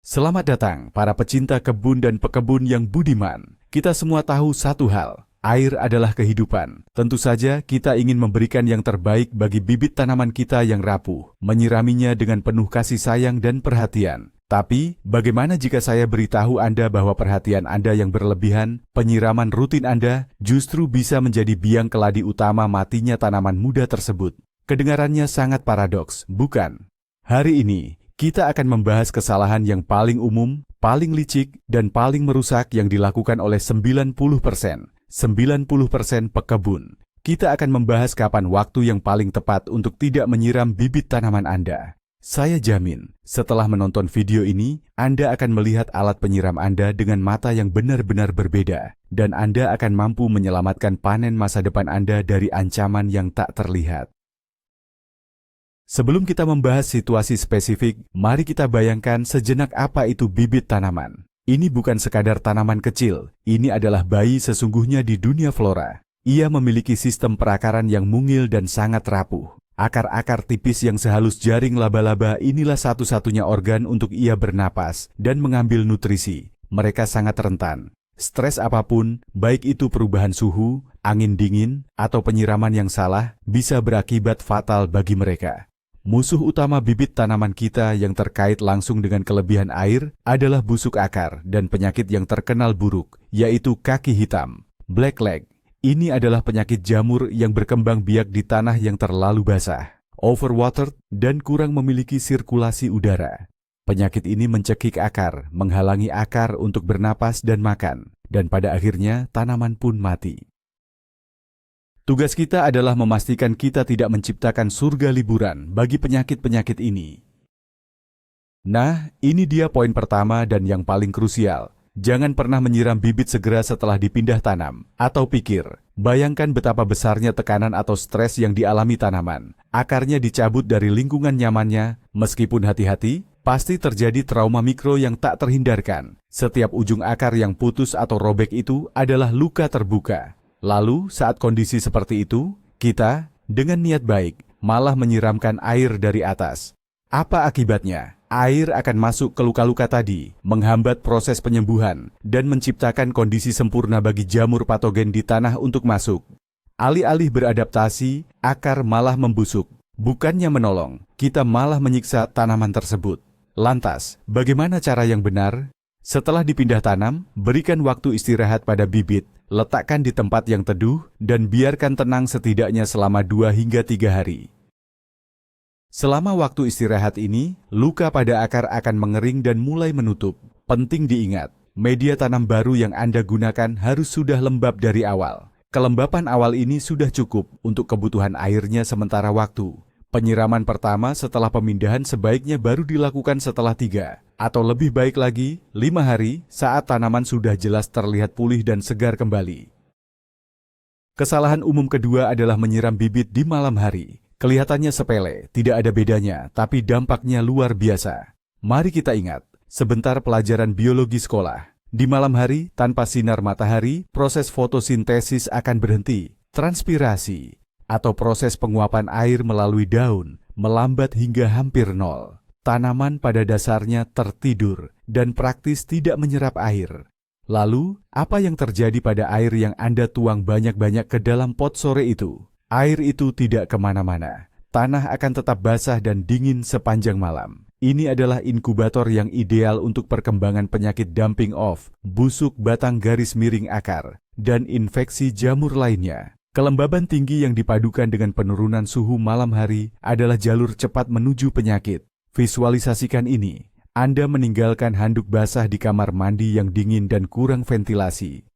Selamat datang para pecinta kebun dan pekebun yang budiman. Kita semua tahu satu hal, air adalah kehidupan. Tentu saja kita ingin memberikan yang terbaik bagi bibit tanaman kita yang rapuh, menyiraminya dengan penuh kasih sayang dan perhatian. Tapi, bagaimana jika saya beritahu Anda bahwa perhatian Anda yang berlebihan, penyiraman rutin Anda, justru bisa menjadi biang keladi utama matinya tanaman muda tersebut? Kedengarannya sangat paradoks, bukan? Hari ini, kita akan membahas kesalahan yang paling umum, paling licik, dan paling merusak yang dilakukan oleh 90% pekebun. Kita akan membahas kapan waktu yang paling tepat untuk tidak menyiram bibit tanaman Anda. Saya jamin, setelah menonton video ini, Anda akan melihat alat penyiram Anda dengan mata yang benar-benar berbeda, dan Anda akan mampu menyelamatkan panen masa depan Anda dari ancaman yang tak terlihat. Sebelum kita membahas situasi spesifik, mari kita bayangkan sejenak apa itu bibit tanaman. Ini bukan sekadar tanaman kecil, ini adalah bayi sesungguhnya di dunia flora. Ia memiliki sistem perakaran yang mungil dan sangat rapuh. Akar-akar tipis yang sehalus jaring laba-laba inilah satu-satunya organ untuk ia bernapas dan mengambil nutrisi. Mereka sangat rentan. Stres apapun, baik itu perubahan suhu, angin dingin, atau penyiraman yang salah, bisa berakibat fatal bagi mereka. Musuh utama bibit tanaman kita yang terkait langsung dengan kelebihan air adalah busuk akar dan penyakit yang terkenal buruk, yaitu kaki hitam, blackleg. Ini adalah penyakit jamur yang berkembang biak di tanah yang terlalu basah, overwatered, dan kurang memiliki sirkulasi udara. Penyakit ini mencekik akar, menghalangi akar untuk bernapas dan makan, dan pada akhirnya tanaman pun mati. Tugas kita adalah memastikan kita tidak menciptakan surga liburan bagi penyakit-penyakit ini. Nah, ini dia poin pertama dan yang paling krusial. Jangan pernah menyiram bibit segera setelah dipindah tanam. Atau pikir, bayangkan betapa besarnya tekanan atau stres yang dialami tanaman. Akarnya dicabut dari lingkungan nyamannya, meskipun hati-hati, pasti terjadi trauma mikro yang tak terhindarkan. Setiap ujung akar yang putus atau robek itu adalah luka terbuka. Lalu, saat kondisi seperti itu, kita, dengan niat baik, malah menyiramkan air dari atas. Apa akibatnya? Air akan masuk ke luka-luka tadi, menghambat proses penyembuhan, dan menciptakan kondisi sempurna bagi jamur patogen di tanah untuk masuk. Alih-alih beradaptasi, akar malah membusuk. Bukannya menolong, kita malah menyiksa tanaman tersebut. Lantas, bagaimana cara yang benar? Setelah dipindah tanam, berikan waktu istirahat pada bibit. Letakkan di tempat yang teduh dan biarkan tenang setidaknya selama 2 hingga 3 hari. Selama waktu istirahat ini, luka pada akar akan mengering dan mulai menutup. Penting diingat, media tanam baru yang Anda gunakan harus sudah lembab dari awal. Kelembapan awal ini sudah cukup untuk kebutuhan airnya sementara waktu. Penyiraman pertama setelah pemindahan sebaiknya baru dilakukan setelah 3, atau lebih baik lagi, 5 hari saat tanaman sudah jelas terlihat pulih dan segar kembali. Kesalahan umum kedua adalah menyiram bibit di malam hari. Kelihatannya sepele, tidak ada bedanya, tapi dampaknya luar biasa. Mari kita ingat, sebentar pelajaran biologi sekolah. Di malam hari, tanpa sinar matahari, proses fotosintesis akan berhenti. Transpirasi atau proses penguapan air melalui daun melambat hingga hampir nol. Tanaman pada dasarnya tertidur dan praktis tidak menyerap air. Lalu, apa yang terjadi pada air yang Anda tuang banyak-banyak ke dalam pot sore itu? Air itu tidak kemana-mana. Tanah akan tetap basah dan dingin sepanjang malam. Ini adalah inkubator yang ideal untuk perkembangan penyakit dumping off, busuk batang garis miring akar, dan infeksi jamur lainnya. Kelembaban tinggi yang dipadukan dengan penurunan suhu malam hari adalah jalur cepat menuju penyakit. Visualisasikan ini, Anda meninggalkan handuk basah di kamar mandi yang dingin dan kurang ventilasi.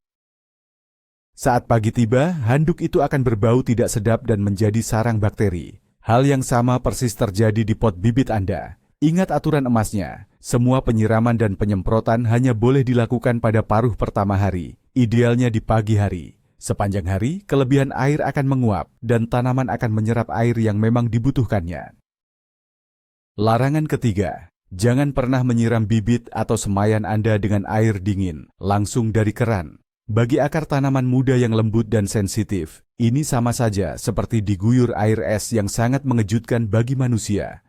Saat pagi tiba, handuk itu akan berbau tidak sedap dan menjadi sarang bakteri. Hal yang sama persis terjadi di pot bibit Anda. Ingat aturan emasnya, semua penyiraman dan penyemprotan hanya boleh dilakukan pada paruh pertama hari, idealnya di pagi hari. Sepanjang hari, kelebihan air akan menguap dan tanaman akan menyerap air yang memang dibutuhkannya. Larangan ketiga, jangan pernah menyiram bibit atau semayan Anda dengan air dingin, langsung dari keran. Bagi akar tanaman muda yang lembut dan sensitif, ini sama saja seperti diguyur air es yang sangat mengejutkan bagi manusia.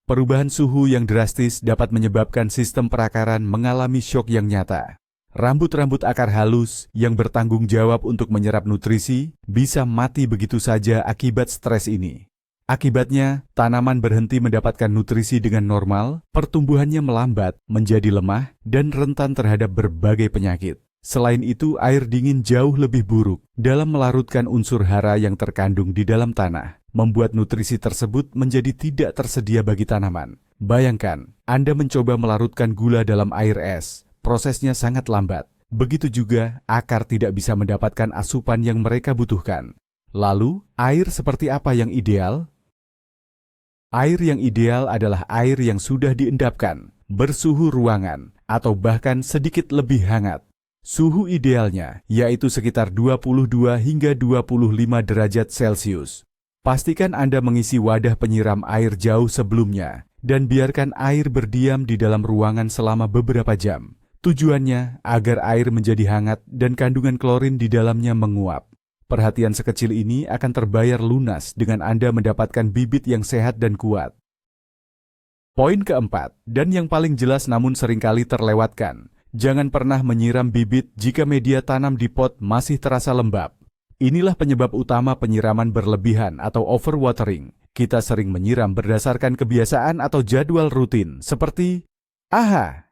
Perubahan suhu yang drastis dapat menyebabkan sistem perakaran mengalami syok yang nyata. Rambut-rambut akar halus yang bertanggung jawab untuk menyerap nutrisi bisa mati begitu saja akibat stres ini. Akibatnya, tanaman berhenti mendapatkan nutrisi dengan normal, pertumbuhannya melambat, menjadi lemah, dan rentan terhadap berbagai penyakit. Selain itu, air dingin jauh lebih buruk dalam melarutkan unsur hara yang terkandung di dalam tanah, membuat nutrisi tersebut menjadi tidak tersedia bagi tanaman. Bayangkan, Anda mencoba melarutkan gula dalam air es. Prosesnya sangat lambat. Begitu juga, akar tidak bisa mendapatkan asupan yang mereka butuhkan. Lalu, air seperti apa yang ideal? Air yang ideal adalah air yang sudah diendapkan, bersuhu ruangan, atau bahkan sedikit lebih hangat. Suhu idealnya yaitu sekitar 22 hingga 25 derajat Celcius. Pastikan Anda mengisi wadah penyiram air jauh sebelumnya, dan biarkan air berdiam di dalam ruangan selama beberapa jam. Tujuannya agar air menjadi hangat dan kandungan klorin di dalamnya menguap. Perhatian sekecil ini akan terbayar lunas dengan Anda mendapatkan bibit yang sehat dan kuat. Poin keempat, dan yang paling jelas namun seringkali terlewatkan, jangan pernah menyiram bibit jika media tanam di pot masih terasa lembab. Inilah penyebab utama penyiraman berlebihan atau overwatering. Kita sering menyiram berdasarkan kebiasaan atau jadwal rutin, seperti,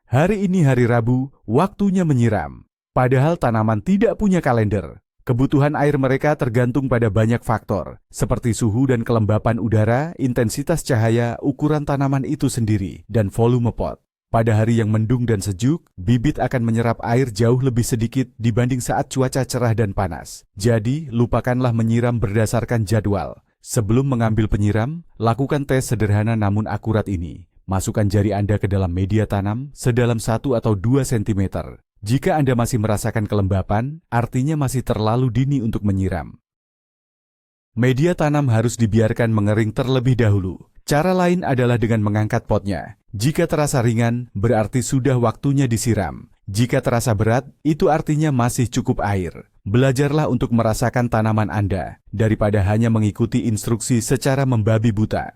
hari ini hari Rabu, waktunya menyiram. Padahal tanaman tidak punya kalender. Kebutuhan air mereka tergantung pada banyak faktor, seperti suhu dan kelembapan udara, intensitas cahaya, ukuran tanaman itu sendiri, dan volume pot. Pada hari yang mendung dan sejuk, bibit akan menyerap air jauh lebih sedikit dibanding saat cuaca cerah dan panas. Jadi, lupakanlah menyiram berdasarkan jadwal. Sebelum mengambil penyiram, lakukan tes sederhana namun akurat ini. Masukkan jari Anda ke dalam media tanam sedalam 1 atau 2 cm. Jika Anda masih merasakan kelembapan, artinya masih terlalu dini untuk menyiram. Media tanam harus dibiarkan mengering terlebih dahulu. Cara lain adalah dengan mengangkat potnya. Jika terasa ringan, berarti sudah waktunya disiram. Jika terasa berat, itu artinya masih cukup air. Belajarlah untuk merasakan tanaman Anda, daripada hanya mengikuti instruksi secara membabi buta.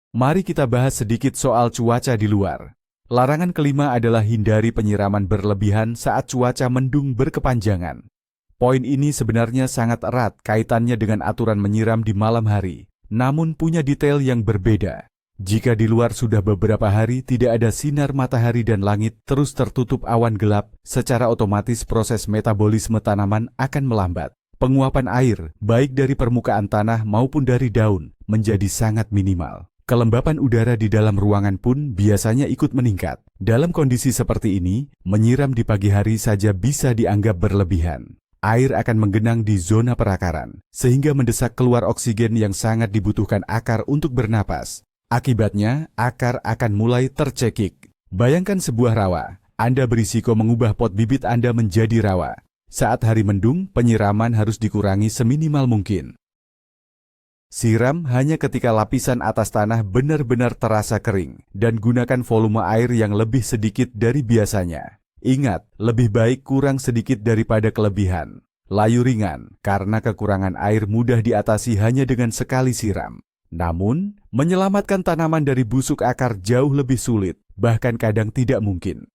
Mari kita bahas sedikit soal cuaca di luar. Larangan kelima adalah hindari penyiraman berlebihan saat cuaca mendung berkepanjangan. Poin ini sebenarnya sangat erat kaitannya dengan aturan menyiram di malam hari, namun punya detail yang berbeda. Jika di luar sudah beberapa hari tidak ada sinar matahari dan langit terus tertutup awan gelap, secara otomatis proses metabolisme tanaman akan melambat. Penguapan air, baik dari permukaan tanah maupun dari daun, menjadi sangat minimal. Kelembapan udara di dalam ruangan pun biasanya ikut meningkat. Dalam kondisi seperti ini, menyiram di pagi hari saja bisa dianggap berlebihan. Air akan menggenang di zona perakaran, sehingga mendesak keluar oksigen yang sangat dibutuhkan akar untuk bernapas. Akibatnya, akar akan mulai tercekik. Bayangkan sebuah rawa. Anda berisiko mengubah pot bibit Anda menjadi rawa. Saat hari mendung, penyiraman harus dikurangi seminimal mungkin. Siram hanya ketika lapisan atas tanah benar-benar terasa kering, dan gunakan volume air yang lebih sedikit dari biasanya. Ingat, lebih baik kurang sedikit daripada kelebihan. Layu ringan, karena kekurangan air mudah diatasi hanya dengan sekali siram. Namun, menyelamatkan tanaman dari busuk akar jauh lebih sulit, bahkan kadang tidak mungkin.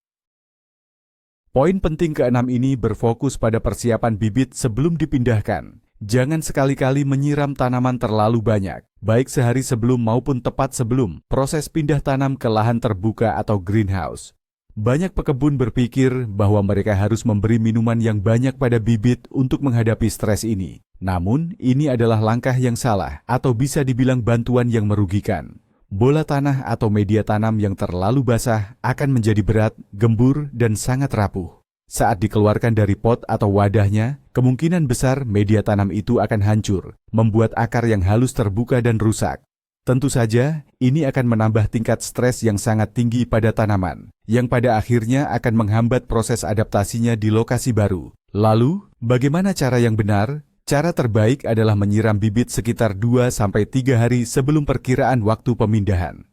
Poin penting keenam ini berfokus pada persiapan bibit sebelum dipindahkan. Jangan sekali-kali menyiram tanaman terlalu banyak, baik sehari sebelum maupun tepat sebelum proses pindah tanam ke lahan terbuka atau greenhouse. Banyak pekebun berpikir bahwa mereka harus memberi minuman yang banyak pada bibit untuk menghadapi stres ini. Namun, ini adalah langkah yang salah atau bisa dibilang bantuan yang merugikan. Bola tanah atau media tanam yang terlalu basah akan menjadi berat, gembur, dan sangat rapuh. Saat dikeluarkan dari pot atau wadahnya, kemungkinan besar media tanam itu akan hancur, membuat akar yang halus terbuka dan rusak. Tentu saja, ini akan menambah tingkat stres yang sangat tinggi pada tanaman, yang pada akhirnya akan menghambat proses adaptasinya di lokasi baru. Lalu, bagaimana cara yang benar? Cara terbaik adalah menyiram bibit sekitar 2-3 hari sebelum perkiraan waktu pemindahan.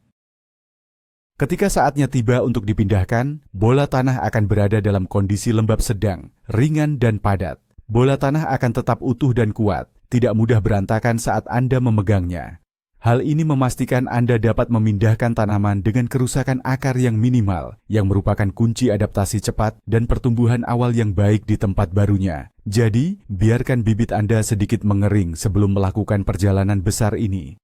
Ketika saatnya tiba untuk dipindahkan, bola tanah akan berada dalam kondisi lembab sedang, ringan dan padat. Bola tanah akan tetap utuh dan kuat, tidak mudah berantakan saat Anda memegangnya. Hal ini memastikan Anda dapat memindahkan tanaman dengan kerusakan akar yang minimal, yang merupakan kunci adaptasi cepat dan pertumbuhan awal yang baik di tempat barunya. Jadi, biarkan bibit Anda sedikit mengering sebelum melakukan perjalanan besar ini.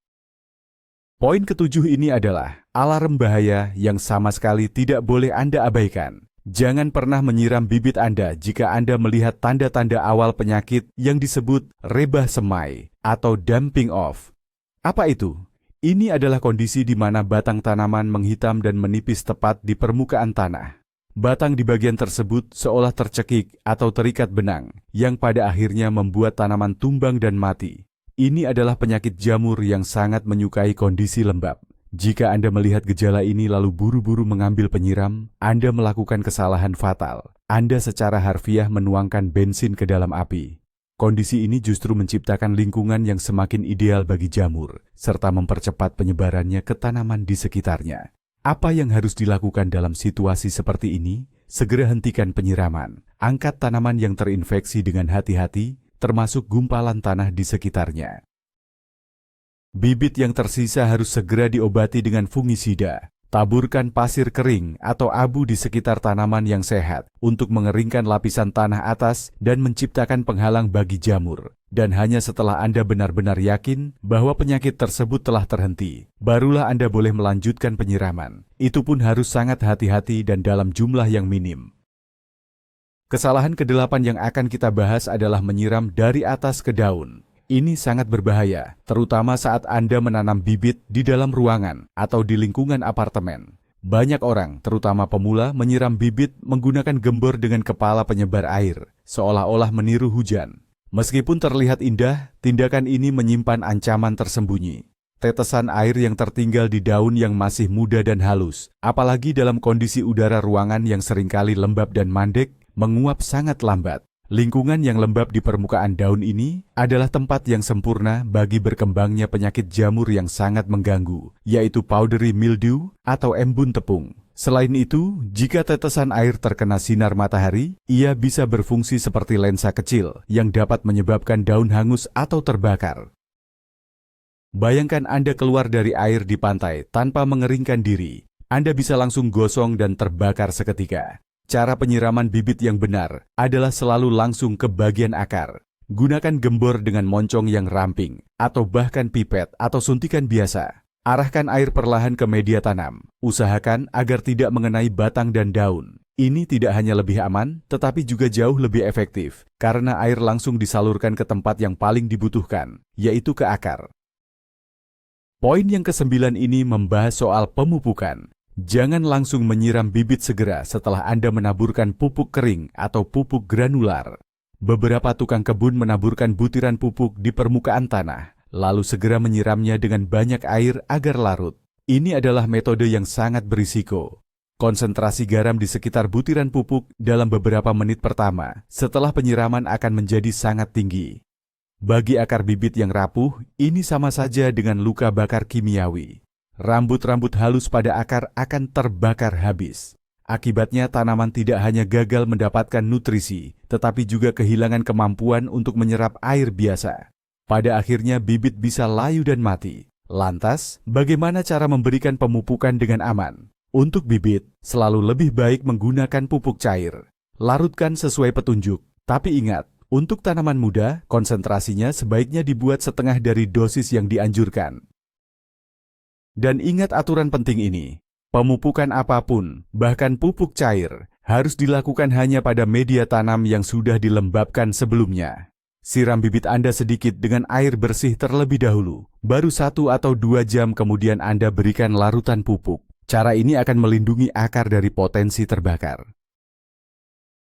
Poin ketujuh ini adalah alarm bahaya yang sama sekali tidak boleh Anda abaikan. Jangan pernah menyiram bibit Anda jika Anda melihat tanda-tanda awal penyakit yang disebut rebah semai atau damping off. Apa itu? Ini adalah kondisi di mana batang tanaman menghitam dan menipis tepat di permukaan tanah. Batang di bagian tersebut seolah tercekik atau terikat benang, yang pada akhirnya membuat tanaman tumbang dan mati. Ini adalah penyakit jamur yang sangat menyukai kondisi lembab. Jika Anda melihat gejala ini lalu buru-buru mengambil penyiram, Anda melakukan kesalahan fatal. Anda secara harfiah menuangkan bensin ke dalam api. Kondisi ini justru menciptakan lingkungan yang semakin ideal bagi jamur, serta mempercepat penyebarannya ke tanaman di sekitarnya. Apa yang harus dilakukan dalam situasi seperti ini? Segera hentikan penyiraman. Angkat tanaman yang terinfeksi dengan hati-hati, termasuk gumpalan tanah di sekitarnya. Bibit yang tersisa harus segera diobati dengan fungisida. Taburkan pasir kering atau abu di sekitar tanaman yang sehat untuk mengeringkan lapisan tanah atas dan menciptakan penghalang bagi jamur. Dan hanya setelah Anda benar-benar yakin bahwa penyakit tersebut telah terhenti, barulah Anda boleh melanjutkan penyiraman. Itu pun harus sangat hati-hati dan dalam jumlah yang minim. Kesalahan ke-8 yang akan kita bahas adalah menyiram dari atas ke daun. Ini sangat berbahaya, terutama saat Anda menanam bibit di dalam ruangan atau di lingkungan apartemen. Banyak orang, terutama pemula, menyiram bibit menggunakan gembor dengan kepala penyebar air, seolah-olah meniru hujan. Meskipun terlihat indah, tindakan ini menyimpan ancaman tersembunyi. Tetesan air yang tertinggal di daun yang masih muda dan halus, apalagi dalam kondisi udara ruangan yang seringkali lembab dan mandek, menguap sangat lambat. Lingkungan yang lembab di permukaan daun ini adalah tempat yang sempurna bagi berkembangnya penyakit jamur yang sangat mengganggu, yaitu powdery mildew atau embun tepung. Selain itu, jika tetesan air terkena sinar matahari, ia bisa berfungsi seperti lensa kecil yang dapat menyebabkan daun hangus atau terbakar. Bayangkan Anda keluar dari air di pantai tanpa mengeringkan diri. Anda bisa langsung gosong dan terbakar seketika. Cara penyiraman bibit yang benar adalah selalu langsung ke bagian akar. Gunakan gembor dengan moncong yang ramping, atau bahkan pipet atau suntikan biasa. Arahkan air perlahan ke media tanam. Usahakan agar tidak mengenai batang dan daun. Ini tidak hanya lebih aman, tetapi juga jauh lebih efektif, karena air langsung disalurkan ke tempat yang paling dibutuhkan, yaitu ke akar. Poin yang ke-9 ini membahas soal pemupukan. Jangan langsung menyiram bibit segera setelah Anda menaburkan pupuk kering atau pupuk granular. Beberapa tukang kebun menaburkan butiran pupuk di permukaan tanah, lalu segera menyiramnya dengan banyak air agar larut. Ini adalah metode yang sangat berisiko. Konsentrasi garam di sekitar butiran pupuk dalam beberapa menit pertama setelah penyiraman akan menjadi sangat tinggi. Bagi akar bibit yang rapuh, ini sama saja dengan luka bakar kimiawi. Rambut-rambut halus pada akar akan terbakar habis. Akibatnya tanaman tidak hanya gagal mendapatkan nutrisi, tetapi juga kehilangan kemampuan untuk menyerap air biasa. Pada akhirnya bibit bisa layu dan mati. Lantas, bagaimana cara memberikan pemupukan dengan aman? Untuk bibit, selalu lebih baik menggunakan pupuk cair. Larutkan sesuai petunjuk, tapi ingat, untuk tanaman muda, konsentrasinya sebaiknya dibuat setengah dari dosis yang dianjurkan. Dan ingat aturan penting ini, pemupukan apapun, bahkan pupuk cair, harus dilakukan hanya pada media tanam yang sudah dilembabkan sebelumnya. Siram bibit Anda sedikit dengan air bersih terlebih dahulu, baru 1 atau 2 jam kemudian Anda berikan larutan pupuk. Cara ini akan melindungi akar dari potensi terbakar.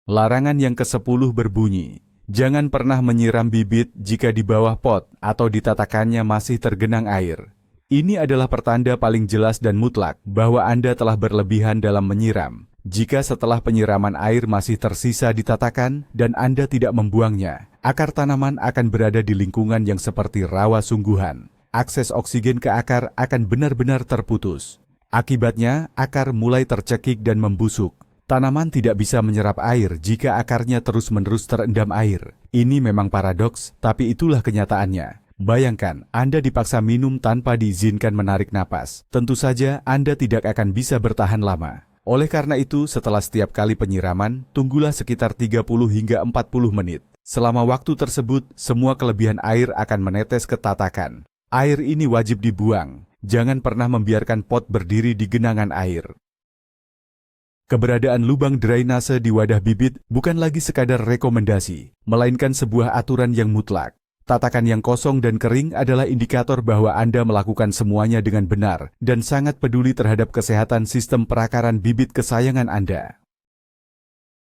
Larangan yang ke-10 berbunyi, jangan pernah menyiram bibit jika di bawah pot atau di tatakannya masih tergenang air. Ini adalah pertanda paling jelas dan mutlak bahwa Anda telah berlebihan dalam menyiram. Jika setelah penyiraman air masih tersisa di tatakan dan Anda tidak membuangnya, akar tanaman akan berada di lingkungan yang seperti rawa sungguhan. Akses oksigen ke akar akan benar-benar terputus. Akibatnya, akar mulai tercekik dan membusuk. Tanaman tidak bisa menyerap air jika akarnya terus-menerus terendam air. Ini memang paradoks, tapi itulah kenyataannya. Bayangkan, Anda dipaksa minum tanpa diizinkan menarik napas. Tentu saja Anda tidak akan bisa bertahan lama. Oleh karena itu, setelah setiap kali penyiraman, tunggulah sekitar 30 hingga 40 menit. Selama waktu tersebut, semua kelebihan air akan menetes ke tatakan. Air ini wajib dibuang. Jangan pernah membiarkan pot berdiri di genangan air. Keberadaan lubang drainase di wadah bibit bukan lagi sekadar rekomendasi, melainkan sebuah aturan yang mutlak. Tatakan yang kosong dan kering adalah indikator bahwa Anda melakukan semuanya dengan benar dan sangat peduli terhadap kesehatan sistem perakaran bibit kesayangan Anda.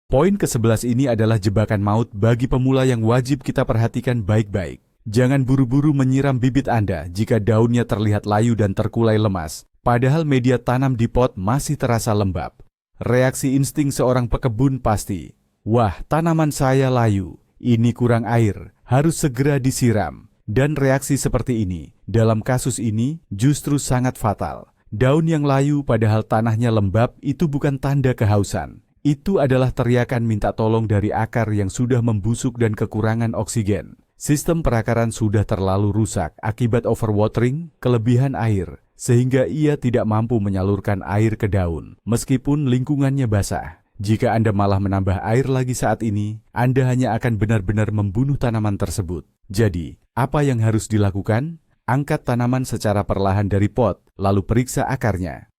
Poin ke-11 ini adalah jebakan maut bagi pemula yang wajib kita perhatikan baik-baik. Jangan buru-buru menyiram bibit Anda jika daunnya terlihat layu dan terkulai lemas, padahal media tanam di pot masih terasa lembab. Reaksi insting seorang pekebun pasti, "Wah, tanaman saya layu, ini kurang air, harus segera disiram." Dan reaksi seperti ini, dalam kasus ini, justru sangat fatal. Daun yang layu padahal tanahnya lembab itu bukan tanda kehausan. Itu adalah teriakan minta tolong dari akar yang sudah membusuk dan kekurangan oksigen. Sistem perakaran sudah terlalu rusak akibat overwatering, kelebihan air, sehingga ia tidak mampu menyalurkan air ke daun, meskipun lingkungannya basah. Jika Anda malah menambah air lagi saat ini, Anda hanya akan benar-benar membunuh tanaman tersebut. Jadi, apa yang harus dilakukan? Angkat tanaman secara perlahan dari pot, lalu periksa akarnya.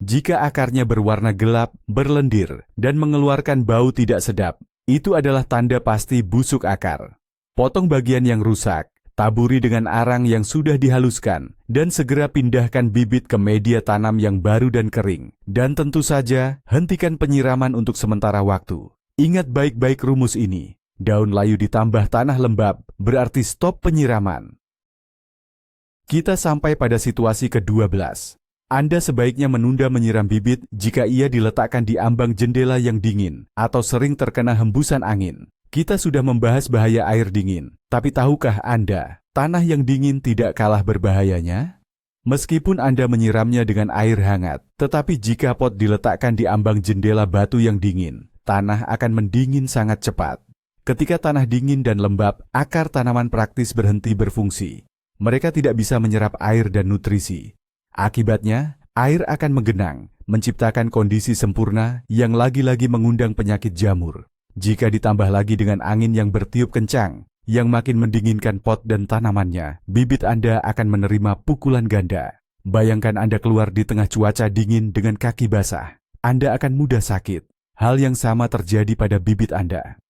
Jika akarnya berwarna gelap, berlendir, dan mengeluarkan bau tidak sedap, itu adalah tanda pasti busuk akar. Potong bagian yang rusak, taburi dengan arang yang sudah dihaluskan, dan segera pindahkan bibit ke media tanam yang baru dan kering. Dan tentu saja, hentikan penyiraman untuk sementara waktu. Ingat baik-baik rumus ini. Daun layu ditambah tanah lembab, berarti stop penyiraman. Kita sampai pada situasi ke-12. Anda sebaiknya menunda menyiram bibit jika ia diletakkan di ambang jendela yang dingin atau sering terkena hembusan angin. Kita sudah membahas bahaya air dingin, tapi tahukah Anda, tanah yang dingin tidak kalah berbahayanya? Meskipun Anda menyiramnya dengan air hangat, tetapi jika pot diletakkan di ambang jendela batu yang dingin, tanah akan mendingin sangat cepat. Ketika tanah dingin dan lembab, akar tanaman praktis berhenti berfungsi. Mereka tidak bisa menyerap air dan nutrisi. Akibatnya, air akan menggenang, menciptakan kondisi sempurna yang lagi-lagi mengundang penyakit jamur. Jika ditambah lagi dengan angin yang bertiup kencang, yang makin mendinginkan pot dan tanamannya, bibit Anda akan menerima pukulan ganda. Bayangkan Anda keluar di tengah cuaca dingin dengan kaki basah. Anda akan mudah sakit. Hal yang sama terjadi pada bibit Anda.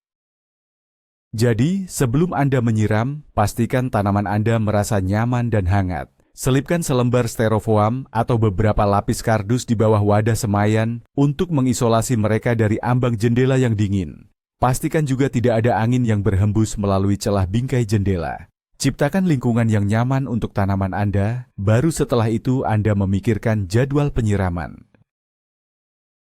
Jadi, sebelum Anda menyiram, pastikan tanaman Anda merasa nyaman dan hangat. Selipkan selembar styrofoam atau beberapa lapis kardus di bawah wadah semaian untuk mengisolasi mereka dari ambang jendela yang dingin. Pastikan juga tidak ada angin yang berhembus melalui celah bingkai jendela. Ciptakan lingkungan yang nyaman untuk tanaman Anda, baru setelah itu Anda memikirkan jadwal penyiraman.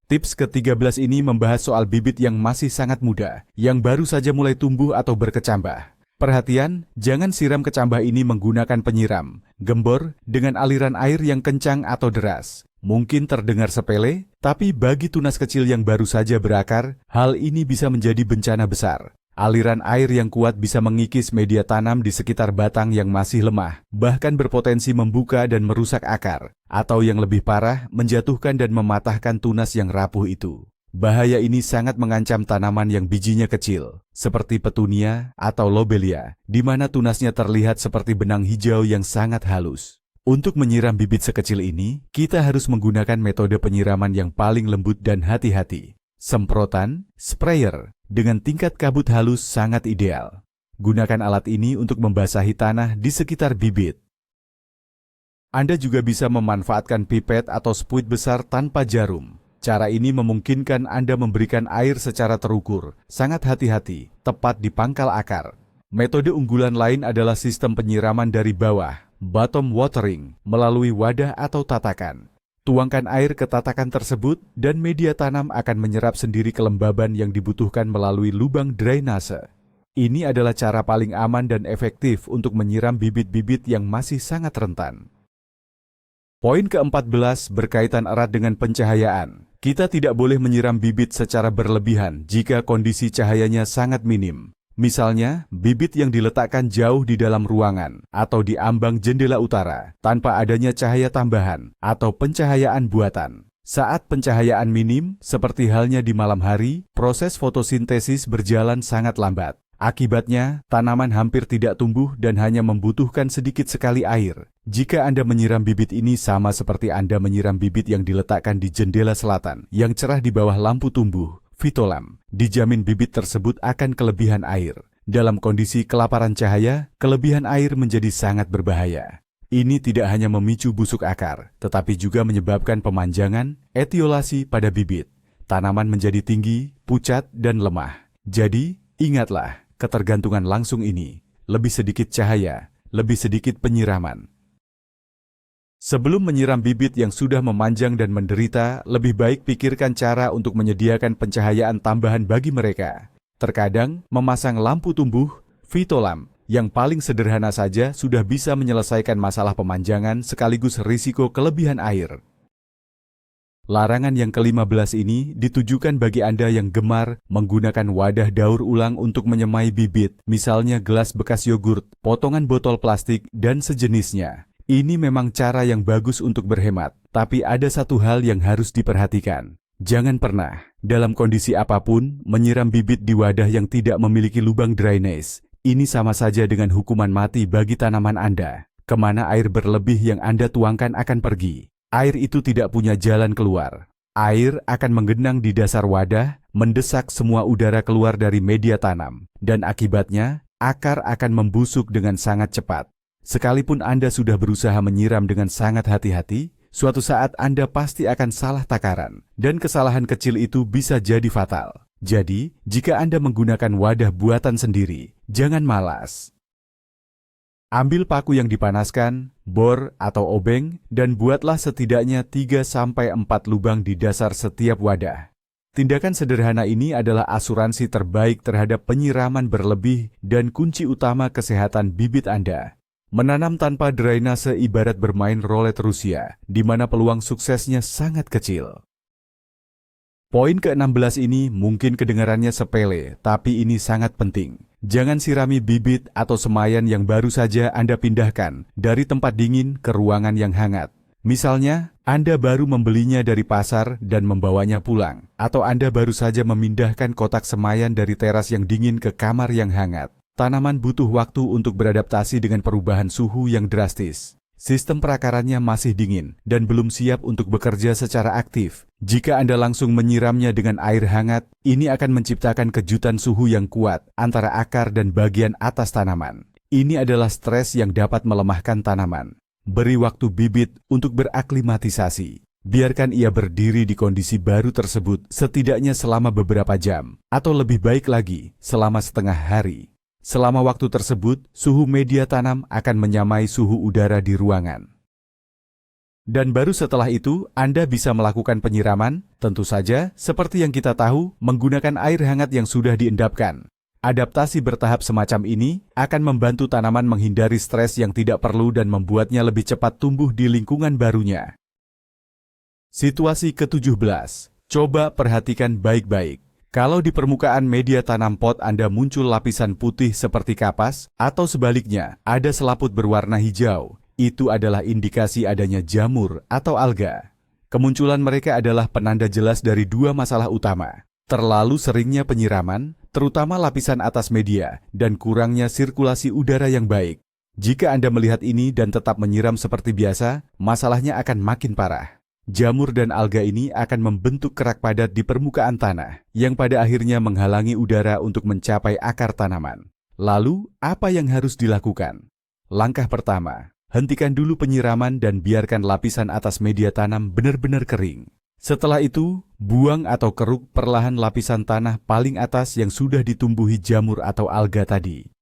Tips ke-13 ini membahas soal bibit yang masih sangat muda, yang baru saja mulai tumbuh atau berkecambah. Perhatian, jangan siram kecambah ini menggunakan penyiram, gembor, dengan aliran air yang kencang atau deras. Mungkin terdengar sepele, tapi bagi tunas kecil yang baru saja berakar, hal ini bisa menjadi bencana besar. Aliran air yang kuat bisa mengikis media tanam di sekitar batang yang masih lemah, bahkan berpotensi membuka dan merusak akar, atau yang lebih parah, menjatuhkan dan mematahkan tunas yang rapuh itu. Bahaya ini sangat mengancam tanaman yang bijinya kecil, seperti petunia atau lobelia, di mana tunasnya terlihat seperti benang hijau yang sangat halus. Untuk menyiram bibit sekecil ini, kita harus menggunakan metode penyiraman yang paling lembut dan hati-hati. Semprotan, sprayer, dengan tingkat kabut halus sangat ideal. Gunakan alat ini untuk membasahi tanah di sekitar bibit. Anda juga bisa memanfaatkan pipet atau spuit besar tanpa jarum. Cara ini memungkinkan Anda memberikan air secara terukur, sangat hati-hati, tepat di pangkal akar. Metode unggulan lain adalah sistem penyiraman dari bawah, bottom watering, melalui wadah atau tatakan. Tuangkan air ke tatakan tersebut dan media tanam akan menyerap sendiri kelembaban yang dibutuhkan melalui lubang drainase. Ini adalah cara paling aman dan efektif untuk menyiram bibit-bibit yang masih sangat rentan. Poin ke-14 berkaitan erat dengan pencahayaan. Kita tidak boleh menyiram bibit secara berlebihan jika kondisi cahayanya sangat minim. Misalnya, bibit yang diletakkan jauh di dalam ruangan atau di ambang jendela utara tanpa adanya cahaya tambahan atau pencahayaan buatan. Saat pencahayaan minim, seperti halnya di malam hari, proses fotosintesis berjalan sangat lambat. Akibatnya, tanaman hampir tidak tumbuh dan hanya membutuhkan sedikit sekali air. Jika Anda menyiram bibit ini sama seperti Anda menyiram bibit yang diletakkan di jendela selatan yang cerah di bawah lampu tumbuh, Phytolam, dijamin bibit tersebut akan kelebihan air. Dalam kondisi kelaparan cahaya, kelebihan air menjadi sangat berbahaya. Ini tidak hanya memicu busuk akar, tetapi juga menyebabkan pemanjangan, etiolasi pada bibit. Tanaman menjadi tinggi, pucat, dan lemah. Jadi, ingatlah, ketergantungan langsung ini, lebih sedikit cahaya, lebih sedikit penyiraman. Sebelum menyiram bibit yang sudah memanjang dan menderita, lebih baik pikirkan cara untuk menyediakan pencahayaan tambahan bagi mereka. Terkadang, memasang lampu tumbuh, Phytolam, yang paling sederhana saja sudah bisa menyelesaikan masalah pemanjangan sekaligus risiko kelebihan air. Larangan yang ke-15 ini ditujukan bagi Anda yang gemar menggunakan wadah daur ulang untuk menyemai bibit, misalnya gelas bekas yogurt, potongan botol plastik, dan sejenisnya. Ini memang cara yang bagus untuk berhemat, tapi ada satu hal yang harus diperhatikan. Jangan pernah, dalam kondisi apapun, menyiram bibit di wadah yang tidak memiliki lubang drainase. Ini sama saja dengan hukuman mati bagi tanaman Anda. Kemana air berlebih yang Anda tuangkan akan pergi. Air itu tidak punya jalan keluar. Air akan menggenang di dasar wadah, mendesak semua udara keluar dari media tanam, dan akibatnya, akar akan membusuk dengan sangat cepat. Sekalipun Anda sudah berusaha menyiram dengan sangat hati-hati, suatu saat Anda pasti akan salah takaran, dan kesalahan kecil itu bisa jadi fatal. Jadi, jika Anda menggunakan wadah buatan sendiri, jangan malas. Ambil paku yang dipanaskan, bor atau obeng, dan buatlah setidaknya 3-4 lubang di dasar setiap wadah. Tindakan sederhana ini adalah asuransi terbaik terhadap penyiraman berlebih dan kunci utama kesehatan bibit Anda. Menanam tanpa drainase ibarat bermain roulette Rusia, di mana peluang suksesnya sangat kecil. Poin ke-16 ini mungkin kedengarannya sepele, tapi ini sangat penting. Jangan sirami bibit atau semayan yang baru saja Anda pindahkan dari tempat dingin ke ruangan yang hangat. Misalnya, Anda baru membelinya dari pasar dan membawanya pulang, atau Anda baru saja memindahkan kotak semayan dari teras yang dingin ke kamar yang hangat. Tanaman butuh waktu untuk beradaptasi dengan perubahan suhu yang drastis. Sistem perakarannya masih dingin dan belum siap untuk bekerja secara aktif. Jika Anda langsung menyiramnya dengan air hangat, ini akan menciptakan kejutan suhu yang kuat antara akar dan bagian atas tanaman. Ini adalah stres yang dapat melemahkan tanaman. Beri waktu bibit untuk beraklimatisasi. Biarkan ia berdiri di kondisi baru tersebut setidaknya selama beberapa jam, atau lebih baik lagi, selama setengah hari. Selama waktu tersebut, suhu media tanam akan menyamai suhu udara di ruangan. Dan baru setelah itu, Anda bisa melakukan penyiraman, tentu saja, seperti yang kita tahu, menggunakan air hangat yang sudah diendapkan. Adaptasi bertahap semacam ini akan membantu tanaman menghindari stres yang tidak perlu dan membuatnya lebih cepat tumbuh di lingkungan barunya. Situasi ke-17. Coba perhatikan baik-baik. Kalau di permukaan media tanam pot Anda muncul lapisan putih seperti kapas, atau sebaliknya, ada selaput berwarna hijau, itu adalah indikasi adanya jamur atau alga. Kemunculan mereka adalah penanda jelas dari dua masalah utama. Terlalu seringnya penyiraman, terutama lapisan atas media, dan kurangnya sirkulasi udara yang baik. Jika Anda melihat ini dan tetap menyiram seperti biasa, masalahnya akan makin parah. Jamur dan alga ini akan membentuk kerak padat di permukaan tanah, yang pada akhirnya menghalangi udara untuk mencapai akar tanaman. Lalu, apa yang harus dilakukan? Langkah pertama, hentikan dulu penyiraman dan biarkan lapisan atas media tanam benar-benar kering. Setelah itu, buang atau keruk perlahan lapisan tanah paling atas yang sudah ditumbuhi jamur atau alga tadi.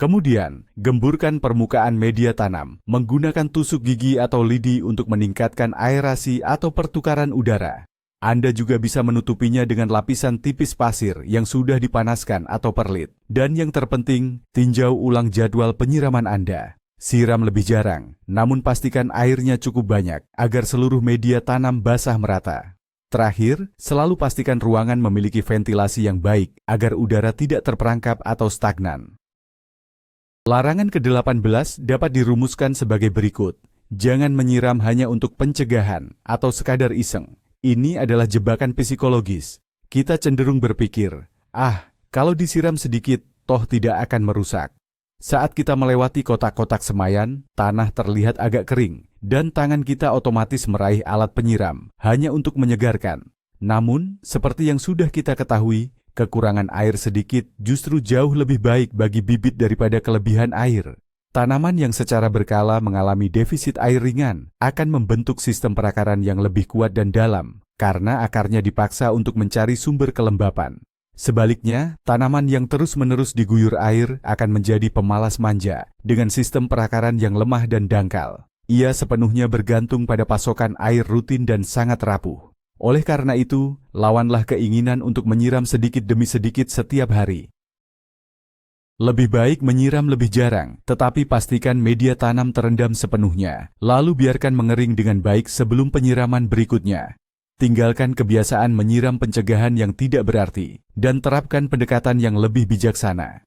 Kemudian, gemburkan permukaan media tanam menggunakan tusuk gigi atau lidi untuk meningkatkan aerasi atau pertukaran udara. Anda juga bisa menutupinya dengan lapisan tipis pasir yang sudah dipanaskan atau perlit. Dan yang terpenting, tinjau ulang jadwal penyiraman Anda. Siram lebih jarang, namun pastikan airnya cukup banyak agar seluruh media tanam basah merata. Terakhir, selalu pastikan ruangan memiliki ventilasi yang baik agar udara tidak terperangkap atau stagnan. Larangan ke-18 dapat dirumuskan sebagai berikut. Jangan menyiram hanya untuk pencegahan atau sekadar iseng. Ini adalah jebakan psikologis. Kita cenderung berpikir, kalau disiram sedikit, toh tidak akan merusak. Saat kita melewati kotak-kotak semaian, tanah terlihat agak kering, dan tangan kita otomatis meraih alat penyiram, hanya untuk menyegarkan. Namun, seperti yang sudah kita ketahui, kekurangan air sedikit justru jauh lebih baik bagi bibit daripada kelebihan air. Tanaman yang secara berkala mengalami defisit air ringan akan membentuk sistem perakaran yang lebih kuat dan dalam, karena akarnya dipaksa untuk mencari sumber kelembapan. Sebaliknya, tanaman yang terus-menerus diguyur air akan menjadi pemalas manja dengan sistem perakaran yang lemah dan dangkal. Ia sepenuhnya bergantung pada pasokan air rutin dan sangat rapuh. Oleh karena itu, lawanlah keinginan untuk menyiram sedikit demi sedikit setiap hari. Lebih baik menyiram lebih jarang, tetapi pastikan media tanam terendam sepenuhnya, lalu biarkan mengering dengan baik sebelum penyiraman berikutnya. Tinggalkan kebiasaan menyiram pencegahan yang tidak berarti, dan terapkan pendekatan yang lebih bijaksana.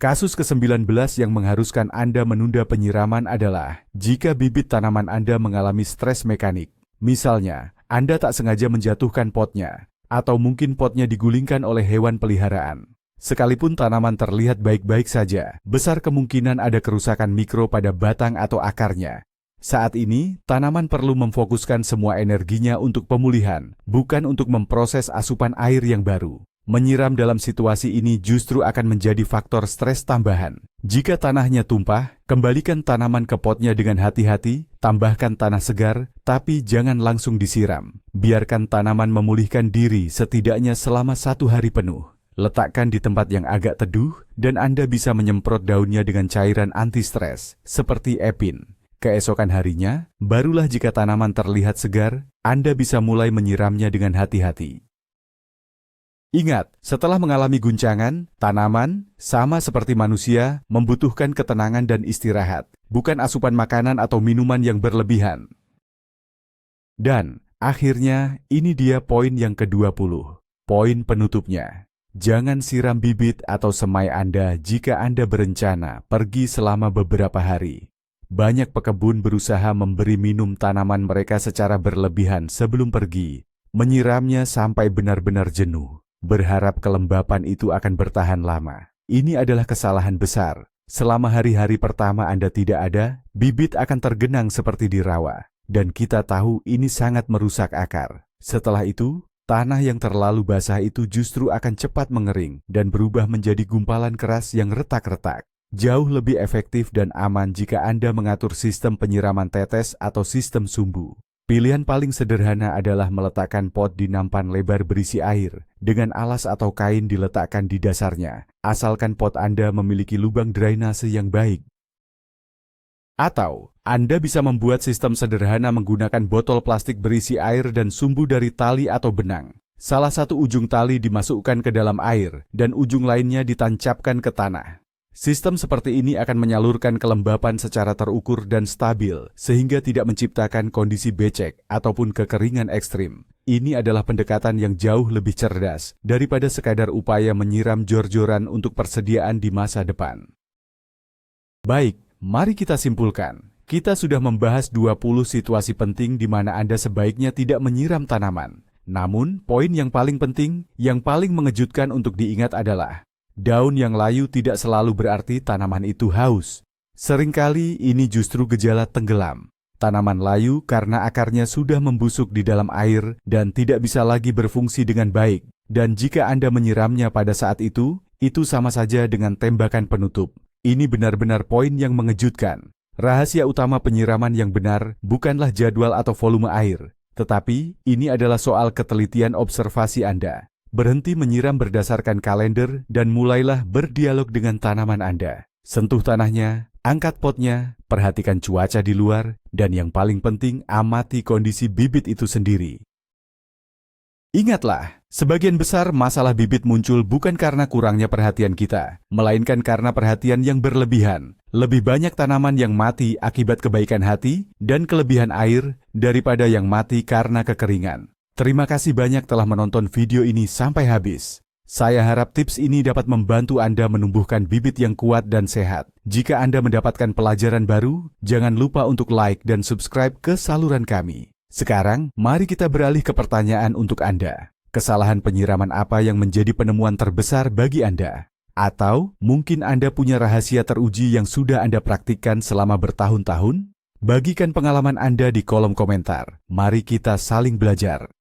Kasus ke-19 yang mengharuskan Anda menunda penyiraman adalah jika bibit tanaman Anda mengalami stres mekanik. Misalnya, Anda tak sengaja menjatuhkan potnya, atau mungkin potnya digulingkan oleh hewan peliharaan. Sekalipun tanaman terlihat baik-baik saja, besar kemungkinan ada kerusakan mikro pada batang atau akarnya. Saat ini, tanaman perlu memfokuskan semua energinya untuk pemulihan, bukan untuk memproses asupan air yang baru. Menyiram dalam situasi ini justru akan menjadi faktor stres tambahan. Jika tanahnya tumpah, kembalikan tanaman ke potnya dengan hati-hati, tambahkan tanah segar, tapi jangan langsung disiram. Biarkan tanaman memulihkan diri setidaknya selama 1 hari penuh. Letakkan di tempat yang agak teduh, dan Anda bisa menyemprot daunnya dengan cairan anti-stres, seperti epin. Keesokan harinya, barulah jika tanaman terlihat segar, Anda bisa mulai menyiramnya dengan hati-hati. Ingat, setelah mengalami guncangan, tanaman, sama seperti manusia, membutuhkan ketenangan dan istirahat, bukan asupan makanan atau minuman yang berlebihan. Dan, akhirnya, ini dia poin yang ke-20. Poin penutupnya. Jangan siram bibit atau semai Anda jika Anda berencana pergi selama beberapa hari. Banyak pekebun berusaha memberi minum tanaman mereka secara berlebihan sebelum pergi, menyiramnya sampai benar-benar jenuh, berharap kelembapan itu akan bertahan lama. Ini adalah kesalahan besar. Selama hari-hari pertama Anda tidak ada, bibit akan tergenang seperti di rawa, dan kita tahu ini sangat merusak akar. Setelah itu, tanah yang terlalu basah itu justru akan cepat mengering dan berubah menjadi gumpalan keras yang retak-retak. Jauh lebih efektif dan aman jika Anda mengatur sistem penyiraman tetes atau sistem sumbu. Pilihan paling sederhana adalah meletakkan pot di nampan lebar berisi air, dengan alas atau kain diletakkan di dasarnya, asalkan pot Anda memiliki lubang drainase yang baik. Atau, Anda bisa membuat sistem sederhana menggunakan botol plastik berisi air dan sumbu dari tali atau benang. Salah satu ujung tali dimasukkan ke dalam air, dan ujung lainnya ditancapkan ke tanah. Sistem seperti ini akan menyalurkan kelembapan secara terukur dan stabil, sehingga tidak menciptakan kondisi becek ataupun kekeringan ekstrim. Ini adalah pendekatan yang jauh lebih cerdas daripada sekadar upaya menyiram jor-joran untuk persediaan di masa depan. Baik, mari kita simpulkan. Kita sudah membahas 20 situasi penting di mana Anda sebaiknya tidak menyiram tanaman. Namun, poin yang paling penting, yang paling mengejutkan untuk diingat adalah daun yang layu tidak selalu berarti tanaman itu haus. Seringkali ini justru gejala tenggelam. Tanaman layu karena akarnya sudah membusuk di dalam air dan tidak bisa lagi berfungsi dengan baik. Dan jika Anda menyiramnya pada saat itu sama saja dengan tembakan penutup. Ini benar-benar poin yang mengejutkan. Rahasia utama penyiraman yang benar bukanlah jadwal atau volume air, tetapi ini adalah soal ketelitian observasi Anda. Berhenti menyiram berdasarkan kalender dan mulailah berdialog dengan tanaman Anda. Sentuh tanahnya, angkat potnya, perhatikan cuaca di luar, dan yang paling penting amati kondisi bibit itu sendiri. Ingatlah, Sebagian besar masalah bibit muncul bukan karena kurangnya perhatian kita, melainkan karena perhatian yang berlebihan. Lebih banyak tanaman yang mati akibat kebaikan hati dan kelebihan air daripada yang mati karena kekeringan. Terima kasih banyak telah menonton video ini sampai habis. Saya harap tips ini dapat membantu Anda menumbuhkan bibit yang kuat dan sehat. Jika Anda mendapatkan pelajaran baru, jangan lupa untuk like dan subscribe ke saluran kami. Sekarang, mari kita beralih ke pertanyaan untuk Anda. Kesalahan penyiraman apa yang menjadi penemuan terbesar bagi Anda? Atau mungkin Anda punya rahasia teruji yang sudah Anda praktikkan selama bertahun-tahun? Bagikan pengalaman Anda di kolom komentar. Mari kita saling belajar.